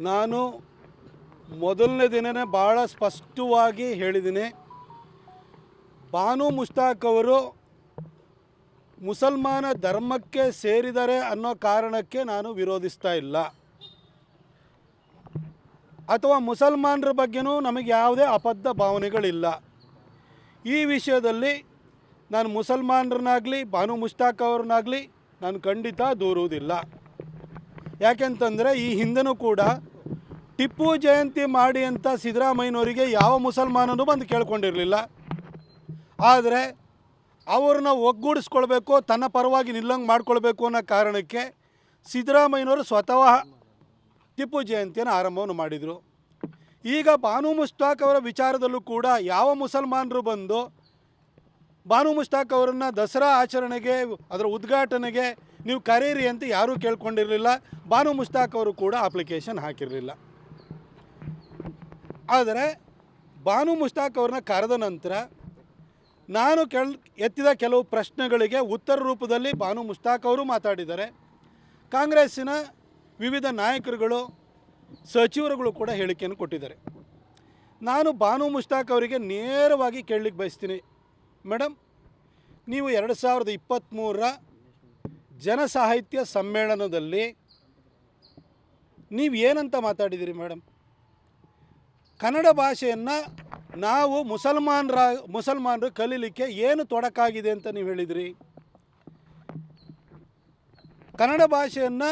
ನಾನು ಮೊದಲನೇ ದಿನವೇ ಭಾಳ ಸ್ಪಷ್ಟವಾಗಿ ಹೇಳಿದ್ದೀನಿ. ಬಾನು ಮುಷ್ತಾಕ್ ಅವರು ಮುಸಲ್ಮಾನ ಧರ್ಮಕ್ಕೆ ಸೇರಿದ್ದಾರೆ ಅನ್ನೋ ಕಾರಣಕ್ಕೆ ನಾನು ವಿರೋಧಿಸ್ತಾ ಇಲ್ಲ, ಅಥವಾ ಮುಸಲ್ಮಾನರ ಬಗ್ಗೆನೂ ನಮಗೆ ಯಾವುದೇ ಅಬದ್ಧ ಭಾವನೆಗಳಿಲ್ಲ. ಈ ವಿಷಯದಲ್ಲಿ ನಾನು ಮುಸಲ್ಮಾನರನ್ನಾಗಲಿ ಬಾನು ಮುಷ್ತಾಕ್ ಅವ್ರನ್ನಾಗಲಿ ನಾನು ಖಂಡಿತ ದೂರುವುದಿಲ್ಲ. ಯಾಕೆಂತಂದರೆ ಈ ಹಿಂದೆನೂ ಕೂಡ ಟಿಪ್ಪು ಜಯಂತಿ ಮಾಡಿ ಅಂತ ಸಿದ್ದರಾಮಯ್ಯನವರಿಗೆ ಯಾವ ಮುಸಲ್ಮಾನನೂ ಬಂದು ಕೇಳ್ಕೊಂಡಿರಲಿಲ್ಲ. ಆದರೆ ಅವ್ರನ್ನ ಒಗ್ಗೂಡಿಸ್ಕೊಳ್ಬೇಕು, ತನ್ನ ಪರವಾಗಿ ನಿಲ್ಲಂಗೆ ಮಾಡ್ಕೊಳ್ಬೇಕು ಅನ್ನೋ ಕಾರಣಕ್ಕೆ ಸಿದ್ದರಾಮಯ್ಯನವರು ಸ್ವತಃ ಟಿಪ್ಪು ಜಯಂತಿಯನ್ನು ಆರಂಭವನ್ನು ಮಾಡಿದರು. ಈಗ ಬಾನು ಮುಷ್ತಾಕ್ ಅವರ ವಿಚಾರದಲ್ಲೂ ಕೂಡ ಯಾವ ಮುಸಲ್ಮಾನರು ಬಂದು ಬಾನು ಮುಷ್ತಾಕ್ ಅವರನ್ನು ದಸರಾ ಆಚರಣೆಗೆ, ಅದರ ಉದ್ಘಾಟನೆಗೆ ನೀವು ಕರೀರಿ ಅಂತ ಯಾರೂ ಕೇಳ್ಕೊಂಡಿರಲಿಲ್ಲ. ಬಾನು ಮುಷ್ತಾಕ್ ಅವರು ಕೂಡ ಅಪ್ಲಿಕೇಶನ್ ಹಾಕಿರಲಿಲ್ಲ. ಆದರೆ ಬಾನು ಮುಷ್ತಾಕ್ ಅವ್ರನ್ನ ಕರೆದ ನಂತರ ನಾನು ಎತ್ತಿದ ಕೆಲವು ಪ್ರಶ್ನೆಗಳಿಗೆ ಉತ್ತರ ರೂಪದಲ್ಲಿ ಬಾನು ಮುಷ್ತಾಕ್ ಅವರು ಮಾತಾಡಿದ್ದಾರೆ. ಕಾಂಗ್ರೆಸ್ಸಿನ ವಿವಿಧ ನಾಯಕರುಗಳು, ಸಚಿವರುಗಳು ಕೂಡ ಹೇಳಿಕೆಯನ್ನು ಕೊಟ್ಟಿದ್ದಾರೆ. ನಾನು ಬಾನು ಮುಷ್ತಾಕ್ ಅವರಿಗೆ ನೇರವಾಗಿ ಕೇಳಲಿಕ್ಕೆ ಬಯಸ್ತೀನಿ, ಮೇಡಮ್, ನೀವು 2023ರ ಜನಸಾಹಿತ್ಯ ಸಮ್ಮೇಳನದಲ್ಲಿ ನೀವು ಏನಂತ ಮಾತಾಡಿದ್ದೀರಿ ಮೇಡಮ್? ಕನ್ನಡ ಭಾಷೆಯನ್ನು ನಾವು ಮುಸಲ್ಮಾನರು ಕಲೀಲಿಕ್ಕೆ ಏನು ತೊಡಕಾಗಿದೆ ಅಂತ ನೀವು ಹೇಳಿದಿರಿ. ಕನ್ನಡ ಭಾಷೆಯನ್ನು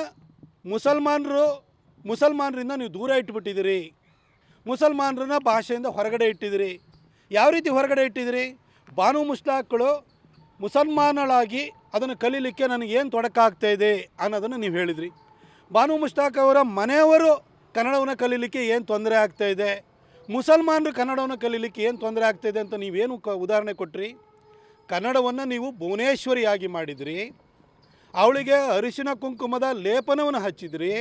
ಮುಸಲ್ಮಾನರಿಂದ ನೀವು ದೂರ ಇಟ್ಟುಬಿಟ್ಟಿದ್ದೀರಿ. ಮುಸಲ್ಮಾನರನ್ನ ಭಾಷೆಯಿಂದ ಹೊರಗಡೆ ಇಟ್ಟಿದ್ದೀರಿ. ಯಾವ ರೀತಿ ಹೊರಗಡೆ ಇಟ್ಟಿದ್ದೀರಿ? ಬಾನು ಮುಷ್ತಾಕ್ಗಳು ಮುಸಲ್ಮಾನಳಾಗಿ ಅದನ್ನು ಕಲೀಲಿಕ್ಕೆ ನನಗೇನು ತೊಡಕಾಗ್ತಾಯಿದೆ ಅನ್ನೋದನ್ನು ನೀವು ಹೇಳಿದ್ರಿ. ಬಾನು ಮುಷ್ತಾಕ್ ಅವರ ಮನೆಯವರು ಕನ್ನಡವನ್ನು ಕಲೀಲಿಕ್ಕೆ ಏನು ತೊಂದರೆ ಆಗ್ತಾಯಿದೆ, ಮುಸಲ್ಮಾನರು ಕನ್ನಡವನ್ನು ಕಲೀಲಿಕ್ಕೆ ಏನು ತೊಂದರೆ ಆಗ್ತಾಯಿದೆ ಅಂತ ನೀವೇನು ಉದಾಹರಣೆ ಕೊಟ್ರಿ. ಕನ್ನಡವನ್ನು ನೀವು ಭುವನೇಶ್ವರಿಯಾಗಿ ಮಾಡಿದ್ರಿ, ಅವಳಿಗೆ ಅರಿಶಿನ ಕುಂಕುಮದ ಲೇಪನವನ್ನು ಹಚ್ಚಿದ್ರಿ,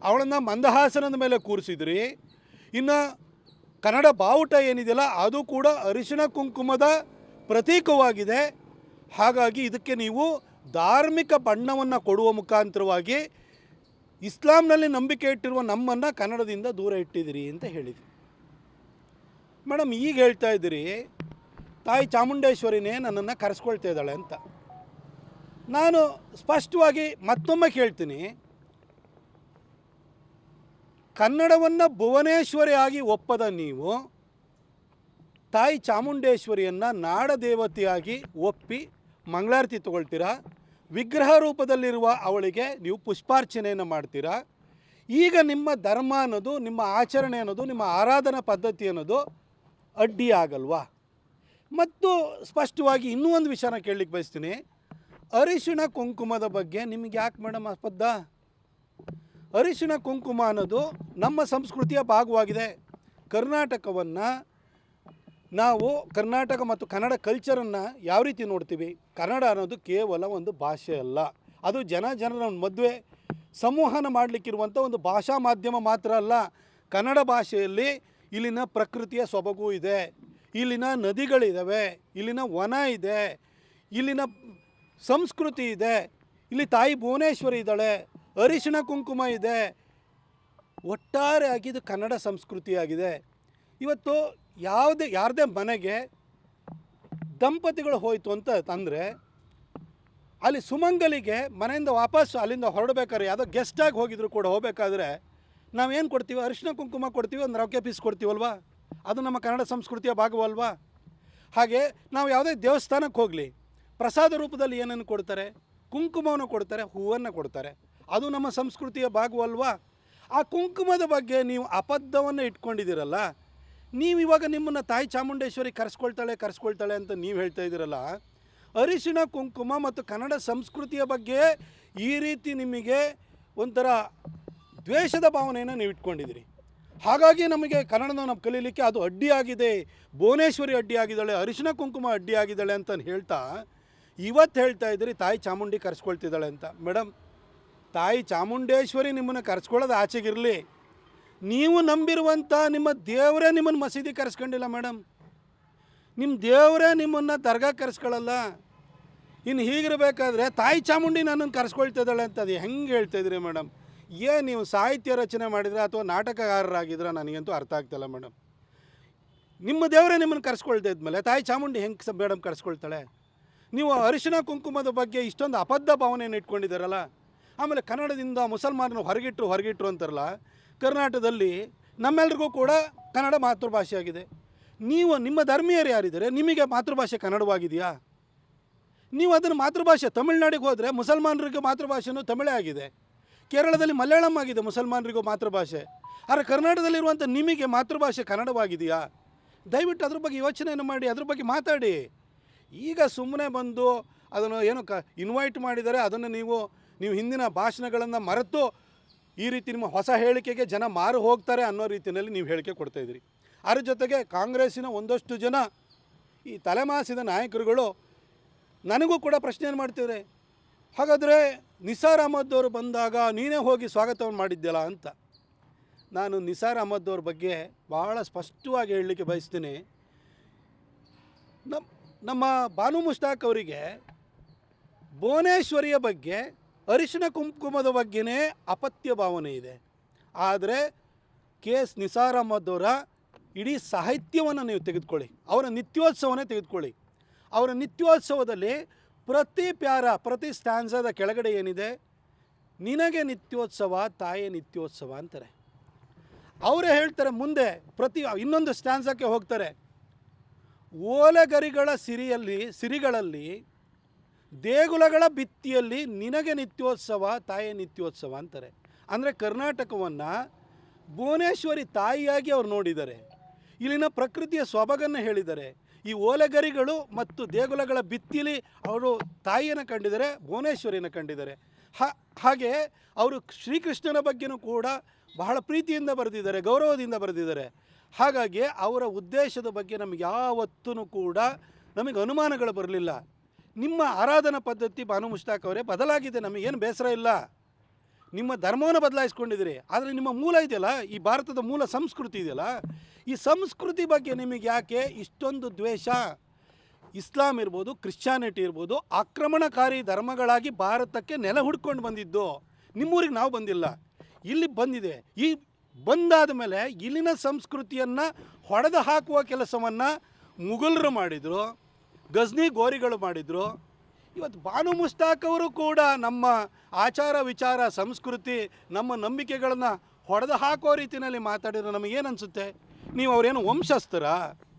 ಅವಳನ್ನು ಮಂದಹಾಸನದ ಮೇಲೆ ಕೂರಿಸಿದ್ರಿ. ಇನ್ನು ಕನ್ನಡ ಬಾವುಟ ಏನಿದೆಯಲ್ಲ ಅದು ಕೂಡ ಅರಿಶಿನ ಕುಂಕುಮದ ಪ್ರತೀಕವಾಗಿದೆ. ಹಾಗಾಗಿ ಇದಕ್ಕೆ ನೀವು ಧಾರ್ಮಿಕ ಬಣ್ಣವನ್ನು ಕೊಡುವ ಮುಖಾಂತರವಾಗಿ ಇಸ್ಲಾಂನಲ್ಲಿ ನಂಬಿಕೆ ಇಟ್ಟಿರುವ ನಮ್ಮನ್ನು ಕನ್ನಡದಿಂದ ದೂರ ಇಟ್ಟಿದ್ದೀರಿ ಅಂತ ಹೇಳಿದ್ರಿ. ಮೇಡಮ್, ಈಗ ಹೇಳ್ತಾ ಇದ್ದೀರಿ ತಾಯಿ ಚಾಮುಂಡೇಶ್ವರಿನೇ ನನ್ನನ್ನು ಕರೆಸ್ಕೊಳ್ತಾ ಇದ್ದಾಳೆ ಅಂತ. ನಾನು ಸ್ಪಷ್ಟವಾಗಿ ಮತ್ತೊಮ್ಮೆ ಕೇಳ್ತೀನಿ, ಕನ್ನಡವನ್ನು ಭುವನೇಶ್ವರಿಯಾಗಿ ಒಪ್ಪದ ನೀವು ತಾಯಿ ಚಾಮುಂಡೇಶ್ವರಿಯನ್ನು ನಾಡದೇವತೆಯಾಗಿ ಒಪ್ಪಿ ಮಂಗಳಾರತಿ ತಗೊಳ್ತೀರಾ, ವಿಗ್ರಹ ರೂಪದಲ್ಲಿರುವ ಅವಳಿಗೆ ನೀವು ಪುಷ್ಪಾರ್ಚನೆಯನ್ನು ಮಾಡ್ತೀರಾ. ಈಗ ನಿಮ್ಮ ಧರ್ಮ ಅನ್ನೋದು, ನಿಮ್ಮ ಆಚರಣೆ ಅನ್ನೋದು, ನಿಮ್ಮ ಆರಾಧನಾ ಪದ್ಧತಿ ಅನ್ನೋದು ಅಡ್ಡಿ ಆಗಲ್ವಾ? ಮತ್ತು ಸ್ಪಷ್ಟವಾಗಿ ಇನ್ನೂ ಒಂದು ವಿಷಯನ ಕೇಳಲಿಕ್ಕೆ ಬಯಸ್ತೀನಿ. ಅರಿಶಿಣ ಕುಂಕುಮದ ಬಗ್ಗೆ ನಿಮಗೆ ಯಾಕೆ ಮೇಡಮ್ ಅಬದ್ಧ? ಅರಿಶಿಣ ಕುಂಕುಮ ಅನ್ನೋದು ನಮ್ಮ ಸಂಸ್ಕೃತಿಯ ಭಾಗವಾಗಿದೆ. ಕರ್ನಾಟಕವನ್ನು ನಾವು, ಕರ್ನಾಟಕ ಮತ್ತು ಕನ್ನಡ ಕಲ್ಚರನ್ನು ಯಾವ ರೀತಿ ನೋಡ್ತೀವಿ? ಕನ್ನಡ ಅನ್ನೋದು ಕೇವಲ ಒಂದು ಭಾಷೆ ಅಲ್ಲ, ಅದು ಜನರ ಮದುವೆ ಸಂವಹನ ಮಾಡಲಿಕ್ಕಿರುವಂಥ ಒಂದು ಭಾಷಾ ಮಾಧ್ಯಮ ಮಾತ್ರ ಅಲ್ಲ. ಕನ್ನಡ ಭಾಷೆಯಲ್ಲಿ ಇಲ್ಲಿನ ಪ್ರಕೃತಿಯ ಸೊಬಗು ಇದೆ, ಇಲ್ಲಿನ ನದಿಗಳಿದ್ದಾವೆ, ಇಲ್ಲಿನ ವನ ಇದೆ, ಇಲ್ಲಿನ ಸಂಸ್ಕೃತಿ ಇದೆ, ಇಲ್ಲಿ ತಾಯಿ ಭುವನೇಶ್ವರಿ ಇದ್ದಾಳೆ, ಅರಿಶಿಣ ಕುಂಕುಮ ಇದೆ. ಒಟ್ಟಾರೆಯಾಗಿ ಇದು ಕನ್ನಡ ಸಂಸ್ಕೃತಿಯಾಗಿದೆ. ಇವತ್ತು ಯಾರದೇ ಮನೆಗೆ ದಂಪತಿಗಳು ಹೋಯಿತು ಅಂತ ತಂದರೆ ಅಲ್ಲಿ ಸುಮಂಗಲಿಗೆ ಮನೆಯಿಂದ ವಾಪಸ್ ಅಲ್ಲಿಂದ ಹೊರಡಬೇಕಾದ್ರೆ ಯಾವುದೋ ಗೆಸ್ಟಾಗಿ ಹೋಗಿದ್ರು ಕೂಡ ಹೋಗಬೇಕಾದ್ರೆ ನಾವೇನು ಕೊಡ್ತೀವಿ? ಅರಿಶಿನ ಕುಂಕುಮ ಕೊಡ್ತೀವಿ, ಒಂದು ರೊಕ್ಕೆ ಪೀಸ್ ಕೊಡ್ತೀವಲ್ವಾ? ಅದು ನಮ್ಮ ಕನ್ನಡ ಸಂಸ್ಕೃತಿಯ ಭಾಗವಲ್ವಾ? ಹಾಗೆ ನಾವು ಯಾವುದೇ ದೇವಸ್ಥಾನಕ್ಕೆ ಹೋಗಲಿ, ಪ್ರಸಾದ ರೂಪದಲ್ಲಿ ಏನನ್ನು ಕೊಡ್ತಾರೆ? ಕುಂಕುಮವನ್ನು ಕೊಡ್ತಾರೆ, ಹೂವನ್ನು ಕೊಡ್ತಾರೆ. ಅದು ನಮ್ಮ ಸಂಸ್ಕೃತಿಯ ಭಾಗವಲ್ವಾ? ಆ ಕುಂಕುಮದ ಬಗ್ಗೆ ನೀವು ಅಬದ್ಧವನ್ನು ಇಟ್ಕೊಂಡಿದ್ದೀರಲ್ಲ. ನೀವು ಇವಾಗ ನಿಮ್ಮನ್ನು ತಾಯಿ ಚಾಮುಂಡೇಶ್ವರಿ ಕರೆಸ್ಕೊಳ್ತಾಳೆ ಅಂತ ನೀವು ಹೇಳ್ತಾ ಇದ್ದೀರಲ್ಲ. ಅರಿಶಿಣ ಕುಂಕುಮ ಮತ್ತು ಕನ್ನಡ ಸಂಸ್ಕೃತಿಯ ಬಗ್ಗೆ ಈ ರೀತಿ ನಿಮಗೆ ಒಂಥರ ದ್ವೇಷದ ಭಾವನೆಯನ್ನು ನೀವು ಇಟ್ಕೊಂಡಿದ್ದೀರಿ. ಹಾಗಾಗಿ ನಮಗೆ ಕನ್ನಡನ ನಾವು ಕಲೀಲಿಕ್ಕೆ ಅದು ಅಡ್ಡಿಯಾಗಿದೆ, ಭುವನೇಶ್ವರಿ ಅಡ್ಡಿಯಾಗಿದ್ದಾಳೆ, ಅರಿಶಿಣ ಕುಂಕುಮ ಅಡ್ಡಿಯಾಗಿದ್ದಾಳೆ ಅಂತ ಹೇಳ್ತಾ ಇವತ್ತು ಹೇಳ್ತಾ ಇದ್ದೀರಿ ತಾಯಿ ಚಾಮುಂಡಿ ಕರೆಸ್ಕೊಳ್ತಿದ್ದಾಳೆ ಅಂತ. ಮೇಡಮ್, ತಾಯಿ ಚಾಮುಂಡೇಶ್ವರಿ ನಿಮ್ಮನ್ನು ಕರೆಸ್ಕೊಳ್ಳೋದು ಆಚೆಗಿರಲಿ, ನೀವು ನಂಬಿರುವಂಥ ನಿಮ್ಮ ದೇವರೇ ನಿಮ್ಮನ್ನು ಮಸೀದಿ ಕರೆಸ್ಕೊಂಡಿಲ್ಲ ಮೇಡಮ್. ನಿಮ್ಮ ದೇವರೇ ನಿಮ್ಮನ್ನು ದರ್ಗಾ ಕರೆಸ್ಕೊಳ್ಳಲ್ಲ. ಇನ್ನು ಹೀಗಿರಬೇಕಾದ್ರೆ ತಾಯಿ ಚಾಮುಂಡಿ ನನ್ನನ್ನು ಕರೆಸ್ಕೊಳ್ತಿದ್ದಾಳೆ ಅಂತ ಅದು ಹೆಂಗೆ ಹೇಳ್ತಾಯಿದ್ರಿ ಮೇಡಮ್? ಏನು ನೀವು ಸಾಹಿತ್ಯ ರಚನೆ ಮಾಡಿದ್ರೆ ಅಥವಾ ನಾಟಕಗಾರರಾಗಿದ್ರೆ ನನಗಂತೂ ಅರ್ಥ ಆಗ್ತಾಯಿಲ್ಲ ಮೇಡಮ್. ನಿಮ್ಮ ದೇವರೇ ನಿಮ್ಮನ್ನು ಕರೆಸ್ಕೊಳ್ತಾ ಇದ್ಮೇಲೆ ತಾಯಿ ಚಾಮುಂಡಿ ಹೆಂಗೆ ಮೇಡಮ್ ಕರೆಸ್ಕೊಳ್ತಾಳೆ? ನೀವು ಅರಿಶಿನ ಕುಂಕುಮದ ಬಗ್ಗೆ ಇಷ್ಟೊಂದು ಅಬದ್ಧ ಭಾವನೆಯನ್ನು ಇಟ್ಕೊಂಡಿದ್ದಾರಲ್ಲ. ಆಮೇಲೆ ಕನ್ನಡದಿಂದ ಮುಸಲ್ಮಾನರು ಹೊರಗಿಟ್ರು ಅಂತಾರಲ್ಲ. ಕರ್ನಾಟಕದಲ್ಲಿ ನಮ್ಮೆಲ್ರಿಗೂ ಕೂಡ ಕನ್ನಡ ಮಾತೃಭಾಷೆಯಾಗಿದೆ. ನೀವು ನಿಮ್ಮ ಧರ್ಮೀಯರು ಯಾರಿದ್ದಾರೆ, ನಿಮಗೆ ಮಾತೃಭಾಷೆ ಕನ್ನಡವಾಗಿದೆಯಾ? ನೀವು ಅದನ್ನು ಮಾತೃಭಾಷೆ ತಮಿಳ್ನಾಡಿಗೆ ಹೋದರೆ ಮುಸಲ್ಮಾನರಿಗೆ ಮಾತೃಭಾಷೆನೂ ತಮಿಳೇ ಆಗಿದೆ. ಕೇರಳದಲ್ಲಿ ಮಲಯಾಳಂ ಆಗಿದೆ ಮುಸಲ್ಮಾನರಿಗೂ ಮಾತೃಭಾಷೆ. ಆದರೆ ಕರ್ನಾಟಕದಲ್ಲಿರುವಂಥ ನಿಮಗೆ ಮಾತೃಭಾಷೆ ಕನ್ನಡವಾಗಿದೆಯಾ? ದಯವಿಟ್ಟು ಅದ್ರ ಬಗ್ಗೆ ಯೋಚನೆಯನ್ನು ಮಾಡಿ, ಅದ್ರ ಬಗ್ಗೆ ಮಾತಾಡಿ. ಈಗ ಸುಮ್ಮನೆ ಬಂದು ಅದನ್ನು ಏನೋ ಇನ್ವೈಟ್ ಮಾಡಿದರೆ ಅದನ್ನು ನೀವು ಹಿಂದಿನ ಭಾಷಣಗಳನ್ನು ಮರೆತು ಈ ರೀತಿ ನಿಮ್ಮ ಹೊಸ ಹೇಳಿಕೆಗೆ ಜನ ಮಾರು ಹೋಗ್ತಾರೆ ಅನ್ನೋ ರೀತಿಯಲ್ಲಿ ನೀವು ಹೇಳಿಕೆ ಕೊಡ್ತಾಯಿದ್ದೀರಿ. ಅದ್ರ ಜೊತೆಗೆ ಕಾಂಗ್ರೆಸ್ಸಿನ ಒಂದಷ್ಟು ಜನ ಈ ತಲೆಮಾಸಿದ ನಾಯಕರುಗಳು ನನಗೂ ಕೂಡ ಪ್ರಶ್ನೆಯನ್ನು ಮಾಡ್ತಿದ್ದಾರೆ. ಹಾಗಾದರೆ ನಿಸಾರ್ ಅಹಮದ್ ಅವರು ಬಂದಾಗ ನೀನೇ ಹೋಗಿ ಸ್ವಾಗತವನ್ನು ಮಾಡಿದ್ಯಲ್ಲ ಅಂತ. ನಾನು ನಿಸಾರ್ ಅಹಮದ್ ಅವ್ರ ಬಗ್ಗೆ ಭಾಳ ಸ್ಪಷ್ಟವಾಗಿ ಹೇಳಲಿಕ್ಕೆ ಬಯಸ್ತೀನಿ. ನಮ್ಮ ಬಾನು ಮುಷ್ತಾಕ್ ಅವರಿಗೆ ಭುವನೇಶ್ವರಿಯ ಬಗ್ಗೆ, ಅರಿಶಿನ ಕುಂಕುಮದ ಬಗ್ಗೆನೇ ಅಪತ್ಯ ಭಾವನೆ ಇದೆ. ಆದರೆ KS ನಿಸಾರ್ ಅಹಮದ್ ಅವರ ಇಡೀ ಸಾಹಿತ್ಯವನ್ನು ನೀವು ತೆಗೆದುಕೊಳ್ಳಿ, ಅವರ ನಿತ್ಯೋತ್ಸವನೇ ತೆಗೆದುಕೊಳ್ಳಿ. ಅವರ ನಿತ್ಯೋತ್ಸವದಲ್ಲಿ ಪ್ರತಿ ಪ್ಯಾರ, ಪ್ರತಿ ಸ್ಟ್ಯಾನ್ಸದ ಕೆಳಗಡೆ ಏನಿದೆ, ನಿನಗೆ ನಿತ್ಯೋತ್ಸವ ತಾಯೇ ನಿತ್ಯೋತ್ಸವ ಅಂತಾರೆ. ಅವರೇ ಹೇಳ್ತಾರೆ ಮುಂದೆ ಇನ್ನೊಂದು ಸ್ಟ್ಯಾನ್ಸಕ್ಕೆ ಹೋಗ್ತಾರೆ. ಓಲೆಗರಿಗಳ ಸಿರಿಗಳಲ್ಲಿ ದೇಗುಲಗಳ ಭಿತ್ತಿಯಲ್ಲಿ ನಿನಗೆ ನಿತ್ಯೋತ್ಸವ ತಾಯೇ ನಿತ್ಯೋತ್ಸವ ಅಂತಾರೆ. ಅಂದರೆ ಕರ್ನಾಟಕವನ್ನು ಭುವನೇಶ್ವರಿ ತಾಯಿಯಾಗಿ ಅವರು ನೋಡಿದ್ದಾರೆ. ಇಲ್ಲಿನ ಪ್ರಕೃತಿಯ ಸೊಬಗನ್ನು ಹೇಳಿದ್ದಾರೆ. ಈ ಓಲೆಗರಿಗಳು ಮತ್ತು ದೇಗುಲಗಳ ಭಿತ್ತಿಲಿ ಅವರು ತಾಯಿಯನ್ನು ಕಂಡಿದ್ದಾರೆ, ಭುವನೇಶ್ವರಿಯನ್ನು ಕಂಡಿದ್ದಾರೆ. ಹಾಗೆ ಅವರು ಶ್ರೀಕೃಷ್ಣನ ಬಗ್ಗೆನೂ ಕೂಡ ಬಹಳ ಪ್ರೀತಿಯಿಂದ ಬರೆದಿದ್ದಾರೆ, ಗೌರವದಿಂದ ಬರೆದಿದ್ದಾರೆ. ಹಾಗಾಗಿ ಅವರ ಉದ್ದೇಶದ ಬಗ್ಗೆ ನಮಗೆ ಯಾವತ್ತೂ ಕೂಡ ನಮಗೆ ಅನುಮಾನಗಳು ಬರಲಿಲ್ಲ. ನಿಮ್ಮ ಆರಾಧನಾ ಪದ್ಧತಿ ಬಾನು ಮುಷ್ತಾಕ್ ಅವರೇ ಬದಲಾಗಿದೆ, ನಮಗೇನು ಬೇಸರ ಇಲ್ಲ. ನಿಮ್ಮ ಧರ್ಮವನ್ನು ಬದಲಾಯಿಸ್ಕೊಂಡಿದ್ದೀರಿ, ಆದರೆ ನಿಮ್ಮ ಮೂಲ ಇದೆಯಲ್ಲ, ಈ ಭಾರತದ ಮೂಲ ಸಂಸ್ಕೃತಿ ಇದೆಯಲ್ಲ, ಈ ಸಂಸ್ಕೃತಿ ಬಗ್ಗೆ ನಿಮಗೆ ಯಾಕೆ ಇಷ್ಟೊಂದು ದ್ವೇಷ? ಇಸ್ಲಾಂ ಇರ್ಬೋದು, ಕ್ರಿಶ್ಚಿಯಾನಿಟಿ ಇರ್ಬೋದು, ಆಕ್ರಮಣಕಾರಿ ಧರ್ಮಗಳಾಗಿ ಭಾರತಕ್ಕೆ ನೆಲೆ ಹುಡ್ಕೊಂಡು ಬಂದಿದ್ದು. ನಿಮ್ಮೂರಿಗೆ ನಾವು ಬಂದಿಲ್ಲ, ಇಲ್ಲಿ ಬಂದಿದೆ. ಈ ಬಂದಾದ ಮೇಲೆ ಇಲ್ಲಿನ ಸಂಸ್ಕೃತಿಯನ್ನು ಹೊಡೆದು ಹಾಕುವ ಕೆಲಸವನ್ನು ಮುಘಲರು ಮಾಡಿದರು, ಗಜ್ನಿ ಗೋರಿಗಳು ಮಾಡಿದರು. ಇವತ್ತು ಬಾನು ಮುಷ್ತಾಕ್ ಅವರು ಕೂಡ ನಮ್ಮ ಆಚಾರ ವಿಚಾರ ಸಂಸ್ಕೃತಿ ನಮ್ಮ ನಂಬಿಕೆಗಳನ್ನು ಹೊಡೆದು ಹಾಕೋ ರೀತಿಯಲ್ಲಿ ಮಾತಾಡಿದ್ರೆ ನಮಗೇನು ಅನಿಸುತ್ತೆ? ನೀವು ಅವರೇನು ವಂಶಸ್ಥರ?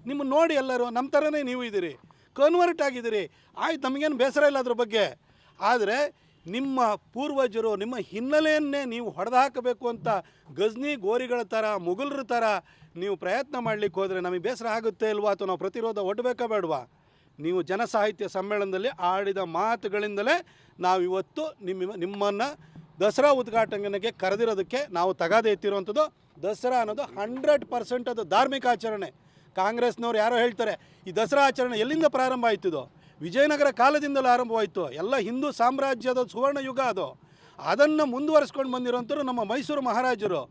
ನಿಮ್ಮನ್ನು ನೋಡಿ ಎಲ್ಲರೂ ನಮ್ಮ ಥರನೇ ನೀವು ಇದ್ದೀರಿ, ಕನ್ವರ್ಟ್ ಆಗಿದ್ದೀರಿ. ಆಯ್ತು, ನಮಗೇನು ಬೇಸರ ಇಲ್ಲ ಅದ್ರ ಬಗ್ಗೆ. ಆದರೆ ನಿಮ್ಮ ಪೂರ್ವಜರು ನಿಮ್ಮ ಹಿನ್ನೆಲೆಯನ್ನೇ ನೀವು ಹೊಡೆದು ಹಾಕಬೇಕು ಅಂತ ಗಜ್ನಿ ಗೋರಿಗಳ ಥರ ಮುಘಲರ ಥರ ನೀವು ಪ್ರಯತ್ನ ಮಾಡಲಿಕ್ಕೆ ಹೋದರೆ ನಮಗೆ ಬೇಸರ ಆಗುತ್ತೆ ಇಲ್ವಾ? ಅಥವಾ ನಾವು ಪ್ರತಿರೋಧ ಒಡ್ಬೇಕಾ ಬೇಡವಾ? ನೀವು ಜನಸಾಹಿತ್ಯ ಸಮ್ಮೇಳನದಲ್ಲಿ ಆಡಿದ ಮಾತುಗಳಿಂದಲೇ ನಾವಿವತ್ತು ನಿಮ್ಮನ್ನು ದಸರಾ ಉದ್ಘಾಟನೆಗೆ ಕರೆದಿರೋದಕ್ಕೆ ನಾವು ತಗಾದೆ ಎತ್ತಿರುವಂಥದ್ದು. ದಸರಾ ಅನ್ನೋದು 100% ಅದು ಧಾರ್ಮಿಕ ಆಚರಣೆ. ಕಾಂಗ್ರೆಸ್ನವ್ರು ಯಾರೋ ಹೇಳ್ತಾರೆ ಈ ದಸರಾ ಆಚರಣೆ ಎಲ್ಲಿಂದ ಪ್ರಾರಂಭ ಆಯ್ತಿದೋ? ವಿಜಯನಗರ ಕಾಲದಿಂದಲೂ ಆರಂಭವಾಯಿತು. ಎಲ್ಲ ಹಿಂದೂ ಸಾಮ್ರಾಜ್ಯದ ಸುವರ್ಣ ಯುಗ ಅದು. ಅದನ್ನು ಮುಂದುವರಿಸ್ಕೊಂಡು ಬಂದಿರೋಂಥವ್ರು ನಮ್ಮ ಮೈಸೂರು ಮಹಾರಾಜರು.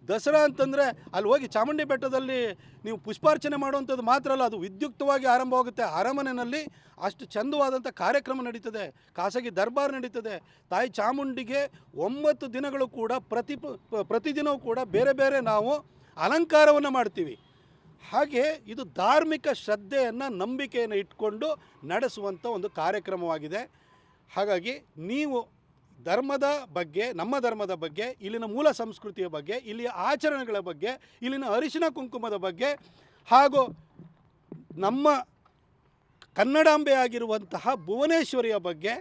ದಸರಾ ಅಂತಂದರೆ ಅಲ್ಲಿ ಹೋಗಿ ಚಾಮುಂಡಿ ಬೆಟ್ಟದಲ್ಲಿ ನೀವು ಪುಷ್ಪಾರ್ಚನೆ ಮಾಡುವಂಥದ್ದು ಮಾತ್ರ ಅಲ್ಲ, ಅದು ವಿದ್ಯುಕ್ತವಾಗಿ ಆರಂಭವಾಗುತ್ತೆ. ಅರಮನೆಯಲ್ಲಿ ಅಷ್ಟು ಚಂದವಾದಂಥ ಕಾರ್ಯಕ್ರಮ ನಡೀತದೆ, ಖಾಸಗಿ ದರ್ಬಾರ್ ನಡೀತದೆ. ತಾಯಿ ಚಾಮುಂಡಿಗೆ 9 ದಿನಗಳು ಕೂಡ ಪ್ರತಿದಿನವೂ ಕೂಡ ಬೇರೆ ಬೇರೆ ನಾವು ಅಲಂಕಾರವನ್ನು ಮಾಡ್ತೀವಿ. ಹಾಗೆ ಇದು ಧಾರ್ಮಿಕ ಶ್ರದ್ಧೆಯನ್ನು, ನಂಬಿಕೆಯನ್ನು ಇಟ್ಕೊಂಡು ನಡೆಸುವಂಥ ಒಂದು ಕಾರ್ಯಕ್ರಮವಾಗಿದೆ. ಹಾಗಾಗಿ ನೀವು ಧರ್ಮದ ಬಗ್ಗೆ, ನಮ್ಮ ಧರ್ಮದ ಬಗ್ಗೆ, ಇಲ್ಲಿನ ಮೂಲ ಸಂಸ್ಕೃತಿಯ ಬಗ್ಗೆ, ಇಲ್ಲಿಯ ಆಚರಣೆಗಳ ಬಗ್ಗೆ, ಇಲ್ಲಿನ ಅರಿಶಿನ ಕುಂಕುಮದ ಬಗ್ಗೆ, ಹಾಗೂ ನಮ್ಮ ಕನ್ನಡಾಂಬೆ ಆಗಿರುವಂತಹ ಭುವನೇಶ್ವರಿಯ ಬಗ್ಗೆ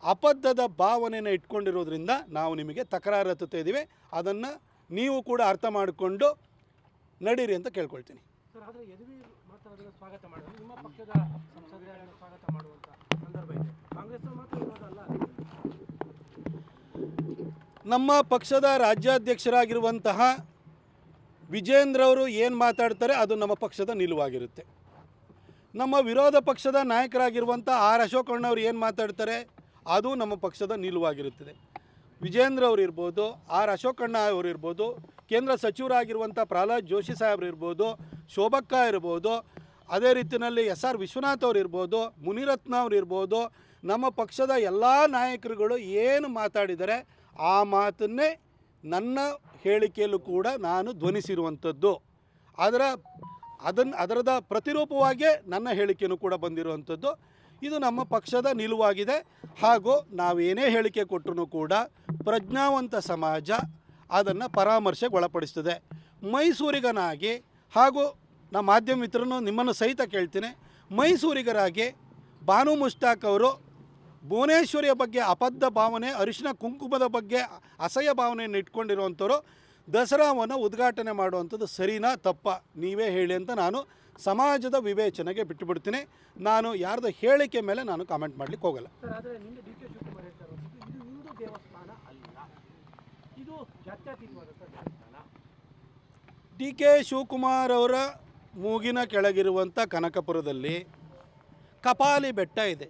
ಅಬದ್ಧದ ಭಾವನೆಯನ್ನು ಇಟ್ಕೊಂಡಿರೋದ್ರಿಂದ ನಾವು ನಿಮಗೆ ತಕರಾರು ಹತ್ತುತ್ತಾ ಇದ್ದೀವಿ. ಅದನ್ನು ನೀವು ಕೂಡ ಅರ್ಥ ಮಾಡಿಕೊಂಡು ನಡೀರಿ ಅಂತ ಕೇಳ್ಕೊಳ್ತೀನಿ. ಸರ್, ಆದರೆ ಯದುವೀರ್ ಮಾತಾಡೋದನ್ನು ಸ್ವಾಗತ ಮಾಡೋದು ನಿಮ್ಮ ಪಕ್ಷದ ಸಂಸದರನ್ನು ಸ್ವಾಗತ ಮಾಡುವಂಥ ಸಂದರ್ಭ ಇದೆ. ಕಾಂಗ್ರೆಸ್ ಮಾತ್ರ ಇರೋದಲ್ಲ. ನಮ್ಮ ಪಕ್ಷದ ರಾಜ್ಯಾಧ್ಯಕ್ಷರಾಗಿರುವಂತಹ ವಿಜೇಂದ್ರ ಅವರು ಏನು ಮಾತಾಡ್ತಾರೆ ಅದು ನಮ್ಮ ಪಕ್ಷದ ನಿಲುವಾಗಿರುತ್ತೆ. ನಮ್ಮ ವಿರೋಧ ಪಕ್ಷದ ನಾಯಕರಾಗಿರುವಂಥ ಅಶೋಕ್ ಅಣ್ಣವ್ರು ಏನು ಮಾತಾಡ್ತಾರೆ ಅದು ನಮ್ಮ ಪಕ್ಷದ ನಿಲುವಾಗಿರುತ್ತದೆ. ವಿಜೇಂದ್ರ ಅವರು ಇರ್ಬೋದು, ಅಶೋಕ್ ಅಣ್ಣ ಅವರು ಇರ್ಬೋದು, ಕೇಂದ್ರ ಸಚಿವರಾಗಿರುವಂಥ ಪ್ರಹ್ಲಾದ್ ಜೋಶಿ ಸಾಹೇಬ್ರು ಇರ್ಬೋದು, ಶೋಭಕ್ಕ ಇರ್ಬೋದು, ಅದೇ ರೀತಿಯಲ್ಲಿ SR ವಿಶ್ವನಾಥ್ ಅವರು ಇರ್ಬೋದು, ಮುನಿರತ್ನ ಅವರು ಇರ್ಬೋದು, ನಮ್ಮ ಪಕ್ಷದ ಎಲ್ಲ ನಾಯಕರುಗಳು ಏನು ಮಾತಾಡಿದರೆ ಆ ಮಾತನ್ನೇ ನನ್ನ ಹೇಳಿಕೆಯಲ್ಲೂ ಕೂಡ ನಾನು ಧ್ವನಿಸಿರುವಂಥದ್ದು. ಅದರದ ಪ್ರತಿರೂಪವಾಗಿಯೇ ನನ್ನ ಹೇಳಿಕೆಯೂ ಕೂಡ ಬಂದಿರುವಂಥದ್ದು. ಇದು ನಮ್ಮ ಪಕ್ಷದ ನಿಲುವಾಗಿದೆ. ಹಾಗೂ ನಾವೇನೇ ಹೇಳಿಕೆ ಕೊಟ್ಟರೂ ಕೂಡ ಪ್ರಜ್ಞಾವಂತ ಸಮಾಜ ಅದನ್ನು ಪರಾಮರ್ಶೆಗೆ ಒಳಪಡಿಸ್ತದೆ. ಮೈಸೂರಿಗನಾಗಿ ಹಾಗೂ ನಮ್ಮ ಮಾಧ್ಯಮ ಮಿತ್ರನು ನಿಮ್ಮನ್ನು ಸಹಿತ ಕೇಳ್ತೀನಿ, ಮೈಸೂರಿಗರಾಗಿ ಬಾನು ಮುಷ್ತಾಕ್ ಅವರು ಭುವನೇಶ್ವರಿಯ ಬಗ್ಗೆ ಅಬದ್ಧ ಭಾವನೆ, ಅರಿಶಿನ ಕುಂಕುಮದ ಬಗ್ಗೆ ಅಸಹ್ಯ ಭಾವನೆಯನ್ನು ಇಟ್ಕೊಂಡಿರುವಂಥವ್ರು ದಸರಾವನ್ನು ಉದ್ಘಾಟನೆ ಮಾಡುವಂಥದ್ದು ಸರಿನಾ ತಪ್ಪ ನೀವೇ ಹೇಳಿ ಅಂತ ನಾನು ಸಮಾಜದ ವಿವೇಚನೆಗೆ ಬಿಟ್ಟುಬಿಡ್ತೀನಿ. ನಾನು ಯಾರ್ದು ಹೇಳಿಕೆ ಮೇಲೆ ನಾನು ಕಾಮೆಂಟ್ ಮಾಡಲಿಕ್ಕೆ ಹೋಗಲ್ಲ. ಸರ್, ಆದರೆ ನಿನ್ನೆ ಡಿ ಕೆ ಶಿವಕುಮಾರ್ ಹೇಳ್ತಾ ಇರುವಂಥದ್ದು ಇದು ಹಿಂದೂ ದೇವಸ್ಥಾನ ಅಲ್ಲ, ಇದು ಜಾತ್ಯತೀತವಾದಂಥ ದೇವಸ್ಥಾನ. ಡಿ ಕೆ ಶಿವಕುಮಾರ್ ಅವರ ಮೂಗಿನ ಕೆಳಗಿರುವಂಥ ಕನಕಪುರದಲ್ಲಿ ಕಪಾಲಿ ಬೆಟ್ಟ ಇದೆ.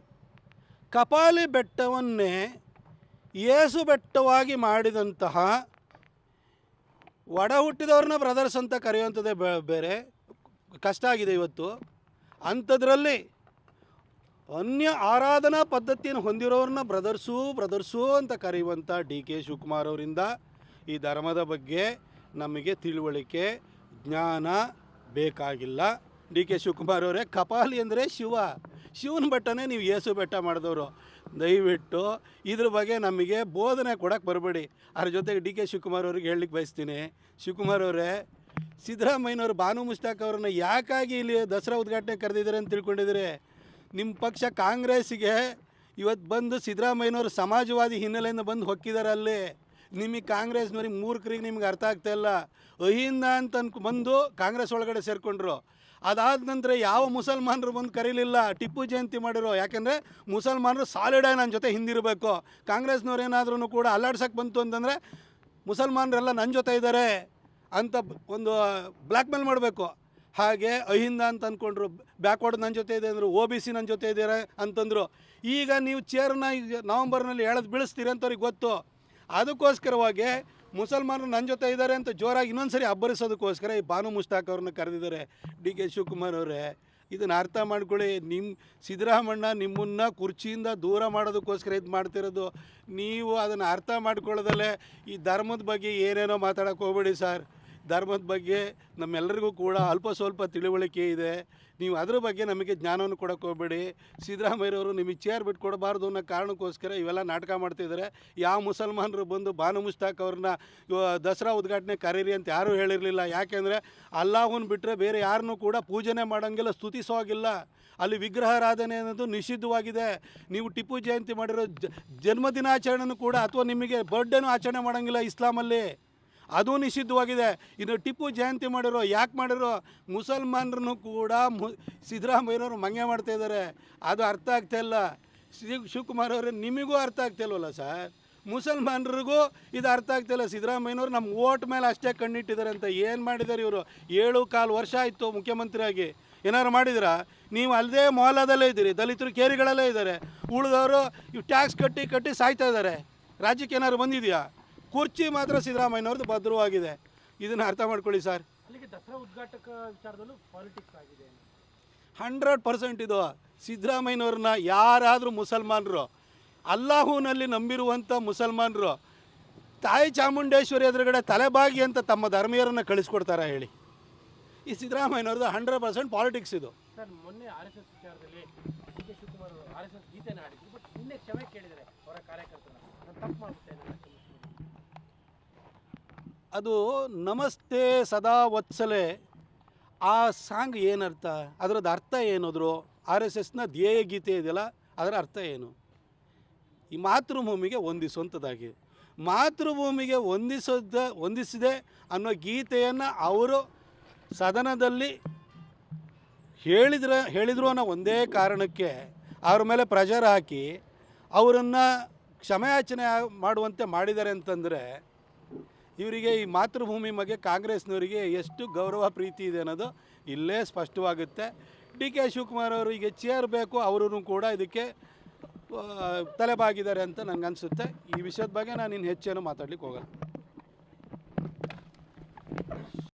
ಕಪಾಲಿ ಬೆಟ್ಟವನ್ನೇ ಏಸು ಬೆಟ್ಟವಾಗಿ ಮಾಡಿದಂತಹ ಒಡ ಹುಟ್ಟಿದವ್ರನ್ನ ಬ್ರದರ್ಸ್ ಅಂತ ಕರೆಯುವಂಥದ್ದೇ ಬೇರೆ ಕಷ್ಟ ಆಗಿದೆ ಇವತ್ತು. ಅಂಥದ್ರಲ್ಲಿ ಅನ್ಯ ಆರಾಧನಾ ಪದ್ಧತಿಯನ್ನು ಹೊಂದಿರೋರನ್ನ ಬ್ರದರ್ಸು ಅಂತ ಕರೆಯುವಂಥ ಡಿ ಕೆ ಶಿವಕುಮಾರ್ ಅವರಿಂದ ಈ ಧರ್ಮದ ಬಗ್ಗೆ ನಮಗೆ ತಿಳುವಳಿಕೆ ಜ್ಞಾನ ಬೇಕಾಗಿಲ್ಲ. ಡಿ ಕೆ ಶಿವಕುಮಾರ್ ಅವರೇ, ಕಪಾಲಿ ಅಂದರೆ ಶಿವನ ಬೆಟ್ಟನೇ ನೀವು ಏಸು ಬೆಟ್ಟ ಮಾಡಿದವರು. ದಯವಿಟ್ಟು ಇದ್ರ ಬಗ್ಗೆ ನಮಗೆ ಬೋಧನೆ ಕೊಡೋಕ್ಕೆ ಬರಬೇಡಿ. ಅದ್ರ ಜೊತೆಗೆ ಡಿ ಕೆ ಶಿವಕುಮಾರ್ ಅವ್ರಿಗೆ ಹೇಳಲಿಕ್ಕೆ ಬಯಸ್ತೀನಿ, ಶಿವಕುಮಾರ್ ಅವರೇ, ಸಿದ್ದರಾಮಯ್ಯನವರು ಬಾನು ಮುಷ್ತಾಕ್ ಅವರನ್ನು ಯಾಕಾಗಿ ಇಲ್ಲಿ ದಸರಾ ಉದ್ಘಾಟನೆ ಕರೆದಿದ್ದಾರೆ ಅಂತ ತಿಳ್ಕೊಂಡಿದ್ದೀರಿ? ನಿಮ್ಮ ಪಕ್ಷ ಕಾಂಗ್ರೆಸ್ಸಿಗೆ ಇವತ್ತು ಬಂದು ಸಿದ್ದರಾಮಯ್ಯನವರು ಸಮಾಜವಾದಿ ಹಿನ್ನೆಲೆಯಿಂದ ಬಂದು ಹೊಕ್ಕಿದ್ದಾರೆ. ಅಲ್ಲಿ ನಿಮಗೆ ಕಾಂಗ್ರೆಸ್ನವ್ರಿಗೆ ಮೂರ್ಖರಿಗೆ ನಿಮ್ಗೆ ಅರ್ಥ ಆಗ್ತಾಯಿಲ್ಲ. ಅಹಿಂದ ಅಂತ ಬಂದು ಕಾಂಗ್ರೆಸ್ ಒಳಗಡೆ ಸೇರಿಕೊಂಡ್ರು. ಅದಾದ ನಂತರ ಯಾವ ಮುಸಲ್ಮಾನರು ಬಂದು ಕರೀಲಿಲ್ಲ, ಟಿಪ್ಪು ಜಯಂತಿ ಮಾಡಿರೋ. ಯಾಕೆಂದರೆ ಮುಸಲ್ಮಾನರು ಸಾಲಿಡಾಗಿ ನನ್ನ ಜೊತೆ ಹಿಂದಿರಬೇಕು. ಕಾಂಗ್ರೆಸ್ನವ್ರು ಏನಾದ್ರೂ ಕೂಡ ಅಲ್ಲಾಡ್ಸೋಕ್ಕೆ ಬಂತು ಅಂತಂದರೆ ಮುಸಲ್ಮಾನರೆಲ್ಲ ನನ್ನ ಜೊತೆ ಇದ್ದಾರೆ ಅಂತ ಒಂದು ಬ್ಲ್ಯಾಕ್ ಮೇಲ್ ಮಾಡಬೇಕು. ಹಾಗೆ ಅಹಿಂದ ಅಂತ ಅಂದ್ಕೊಂಡ್ರು, ಬ್ಯಾಕ್ವರ್ಡ್ ನನ್ನ ಜೊತೆ ಇದೆ ಅಂದರು, OBC ನನ್ನ ಜೊತೆ ಇದ್ದಾರೆ ಅಂತಂದರು. ಈಗ ನೀವು ಚೇರ್ನ ನವಂಬರ್ನಲ್ಲಿ ಎಳೆದು ಬೀಳಿಸ್ತೀರಿ ಅಂತವ್ರಿಗೆ ಗೊತ್ತು. ಅದಕ್ಕೋಸ್ಕರವಾಗಿ ಮುಸಲ್ಮಾನರು ನನ್ನ ಜೊತೆ ಇದ್ದಾರೆ ಅಂತ ಜೋರಾಗಿ ಇನ್ನೊಂದು ಸರಿ ಅಬ್ಬರಿಸೋದಕ್ಕೋಸ್ಕರ ಈ ಬಾನು ಮುಷ್ತಾಕ್ ಅವ್ರನ್ನ ಕರೆದಿದ್ದಾರೆ. ಡಿ ಕೆ ಶಿವಕುಮಾರ್ ಅವರೇ, ಇದನ್ನು ಅರ್ಥ ಮಾಡ್ಕೊಳ್ಳಿ. ಸಿದ್ದರಾಮಣ್ಣ ನಿಮ್ಮನ್ನು ಕುರ್ಚಿಯಿಂದ ದೂರ ಮಾಡೋದಕ್ಕೋಸ್ಕರ ಇದು ಮಾಡ್ತಿರೋದು. ನೀವು ಅದನ್ನು ಅರ್ಥ ಮಾಡ್ಕೊಳ್ಳೋದಲ್ಲೇ ಈ ಧರ್ಮದ ಬಗ್ಗೆ ಏನೇನೋ ಮಾತಾಡೋಕ್ಕೆ ಹೋಗ್ಬೇಡಿ ಸರ್. ಧರ್ಮದ ಬಗ್ಗೆ ನಮ್ಮೆಲ್ಲರಿಗೂ ಕೂಡ ಅಲ್ಪ ಸ್ವಲ್ಪ ತಿಳುವಳಿಕೆ ಇದೆ. ನೀವು ಅದ್ರ ಬಗ್ಗೆ ನಮಗೆ ಜ್ಞಾನವನ್ನು ಕೊಡೋಕ್ಕೆ ಹೋಗಬೇಡಿ. ಸಿದ್ದರಾಮಯ್ಯವರು ನಿಮಗೆ ಚೇರ್ ಬಿಟ್ಟು ಕೊಡಬಾರ್ದು ಅನ್ನೋ ಕಾರಣಕ್ಕೋಸ್ಕರ ಇವೆಲ್ಲ ನಾಟಕ ಮಾಡ್ತಿದ್ದಾರೆ. ಯಾವ ಮುಸಲ್ಮಾನರು ಬಂದು ಬಾನು ಮುಷ್ತಾಕ್ ಅವ್ರನ್ನ ದಸರಾ ಉದ್ಘಾಟನೆ ಕರೀರಿ ಅಂತ ಯಾರೂ ಹೇಳಿರಲಿಲ್ಲ. ಯಾಕೆಂದರೆ ಅಲ್ಲಾಹನ್ ಬಿಟ್ಟರೆ ಬೇರೆ ಯಾರನ್ನೂ ಕೂಡ ಪೂಜನೆ ಮಾಡೋಂಗಿಲ್ಲ, ಸ್ತುತಿಸೋಗಿಲ್ಲ. ಅಲ್ಲಿ ವಿಗ್ರಹಾರಾಧನೆ ಅನ್ನೋದು ನಿಷಿದ್ಧವಾಗಿದೆ. ನೀವು ಟಿಪ್ಪು ಜಯಂತಿ ಮಾಡಿರೋ ಜನ್ಮದಿನಾಚರಣೆನೂ ಕೂಡ ಅಥವಾ ನಿಮಗೆ ಬರ್ಡೇನೂ ಆಚರಣೆ ಮಾಡೋಂಗಿಲ್ಲ ಇಸ್ಲಾಮಲ್ಲಿ, ಅದು ನಿಷಿದ್ಧವಾಗಿದೆ. ಇನ್ನು ಟಿಪ್ಪು ಜಯಂತಿ ಮಾಡಿರೋ ಯಾಕೆ ಮಾಡಿರೋ ಮುಸಲ್ಮಾನರನ್ನು ಕೂಡ ಸಿದ್ದರಾಮಯ್ಯನವರು ಮಂಗೆ ಮಾಡ್ತಾಯಿದ್ದಾರೆ. ಅದು ಅರ್ಥ ಆಗ್ತಾಯಿಲ್ಲ. ಶಿವಕುಮಾರ್ ಅವರೇ, ನಿಮಗೂ ಅರ್ಥ ಆಗ್ತಾಯಿಲ್ವಲ್ಲ ಸರ್? ಮುಸಲ್ಮಾನರಿಗೂ ಇದು ಅರ್ಥ ಆಗ್ತಾಯಿಲ್ಲ. ಸಿದ್ದರಾಮಯ್ಯನವರು ನಮ್ಮ ಓಟ್ ಮೇಲೆ ಅಷ್ಟೇ ಕಣ್ಣಿಟ್ಟಿದ್ದಾರೆ ಅಂತ ಏನು ಮಾಡಿದ್ದಾರೆ ಇವರು? 7.25 ವರ್ಷ ಆಯಿತು ಮುಖ್ಯಮಂತ್ರಿಯಾಗಿ. ಏನಾದ್ರು ಮಾಡಿದಿರಾ? ನೀವು ಅಲ್ಲದೇ ಮೊಹಲ್ಲಾದಲ್ಲೇ ಇದ್ದೀರಿ, ದಲಿತರು ಕೇರಿಗಳಲ್ಲೇ ಇದ್ದಾರೆ, ಉಳಿದವರು ಇವು ಟ್ಯಾಕ್ಸ್ ಕಟ್ಟಿ ಸಾಯ್ತಾ ಇದ್ದಾರೆ. ರಾಜ್ಯಕ್ಕೆ ಏನಾದ್ರು ಬಂದಿದೆಯಾ? ಕುರ್ಚಿ ಮಾತ್ರ ಸಿದ್ದರಾಮಯ್ಯನವ್ರದ್ದು ಭದ್ರವಾಗಿದೆ. ಇದನ್ನು ಅರ್ಥ ಮಾಡ್ಕೊಳ್ಳಿ ಸರ್. ಅಲ್ಲಿಗೆ ದಸರಾ ಉದ್ಘಾಟಕ ವಿಚಾರದಲ್ಲೂ ಪಾಲಿಟಿಕ್ಸ್ ಆಗಿದೆ 100%. ಇದು ಸಿದ್ದರಾಮಯ್ಯನವ್ರನ್ನ ಯಾರಾದರೂ ಮುಸಲ್ಮಾನರು, ಅಲ್ಲಾಹುನಲ್ಲಿ ನಂಬಿರುವಂಥ ಮುಸಲ್ಮಾನರು ತಾಯಿ ಚಾಮುಂಡೇಶ್ವರಿ ಎದುರುಗಡೆ ತಲೆಬಾಗಿ ಅಂತ ತಮ್ಮ ಧರ್ಮೀಯರನ್ನು ಕಳಿಸ್ಕೊಡ್ತಾರಾ ಹೇಳಿ? ಈ ಸಿದ್ದರಾಮಯ್ಯನವ್ರದ್ದು 100% ಪಾಲಿಟಿಕ್ಸ್ ಇದು. ಸರ್, ಮೊನ್ನೆ RSS ವಿಚಾರದಲ್ಲಿ ಡಿ ಕೆ ಶಿವಕುಮಾರ್ ಅವರು RSS ಗೀತೆನ ಆಡಿದ್ರು, ಬಟ್ ನಿನ್ನೆ ಕ್ಷಮೆ ಕೇಳಿದ್ದಾರೆ ಅವರ ಕಾರ್ಯಕರ್ತರು. ನಾನು ತಪ್ಪು ಮಾಡ್ಬಿಟ್ಟೇನೆ. ಅದು ನಮಸ್ತೆ ಸದಾ ವತ್ಸಲೆ ಆ ಸಾಂಗ್ ಏನರ್ಥ? ಅದರದ್ದು ಅರ್ಥ ಏನಾದ್ರು? RSSನ ಧ್ಯೇಯ ಗೀತೆ ಇದೆಯಲ್ಲ, ಅದರ ಅರ್ಥ ಏನು? ಈ ಮಾತೃಭೂಮಿಗೆ ಹೊಂದಿಸುವಂಥದ್ದಾಗಿ, ಮಾತೃಭೂಮಿಗೆ ಹೊಂದಿಸಿದೆ ಅನ್ನೋ ಗೀತೆಯನ್ನು ಅವರು ಸದನದಲ್ಲಿ ಹೇಳಿದರು ಅನ್ನೋ ಒಂದೇ ಕಾರಣಕ್ಕೆ ಅವ್ರ ಮೇಲೆ ಪ್ರೆಷರ್ ಹಾಕಿ ಅವರನ್ನು ಕ್ಷಮೆಯಾಚನೆ ಮಾಡುವಂತೆ ಮಾಡಿದ್ದಾರೆ ಅಂತಂದರೆ ಇವರಿಗೆ ಈ ಮಾತೃಭೂಮಿ ಬಗ್ಗೆ ಕಾಂಗ್ರೆಸ್ನವರಿಗೆ ಎಷ್ಟು ಗೌರವ ಪ್ರೀತಿ ಇದೆ ಅನ್ನೋದು ಇಲ್ಲೇ ಸ್ಪಷ್ಟವಾಗುತ್ತೆ. ಡಿ ಕೆ ಶಿವಕುಮಾರ್ ಅವರು ಈಗ ಚೇರ್ ಬೇಕು, ಅವರೂ ಕೂಡ ಇದಕ್ಕೆ ತಲೆಬಾಗಿದ್ದಾರೆ ಅಂತ ನನಗನ್ಸುತ್ತೆ. ಈ ವಿಷಯದ ಬಗ್ಗೆ ನಾನು ಇನ್ನು ಹೆಚ್ಚೇನು ಮಾತಾಡ್ಲಿಕ್ಕೆ ಹೋಗಲ್ಲ.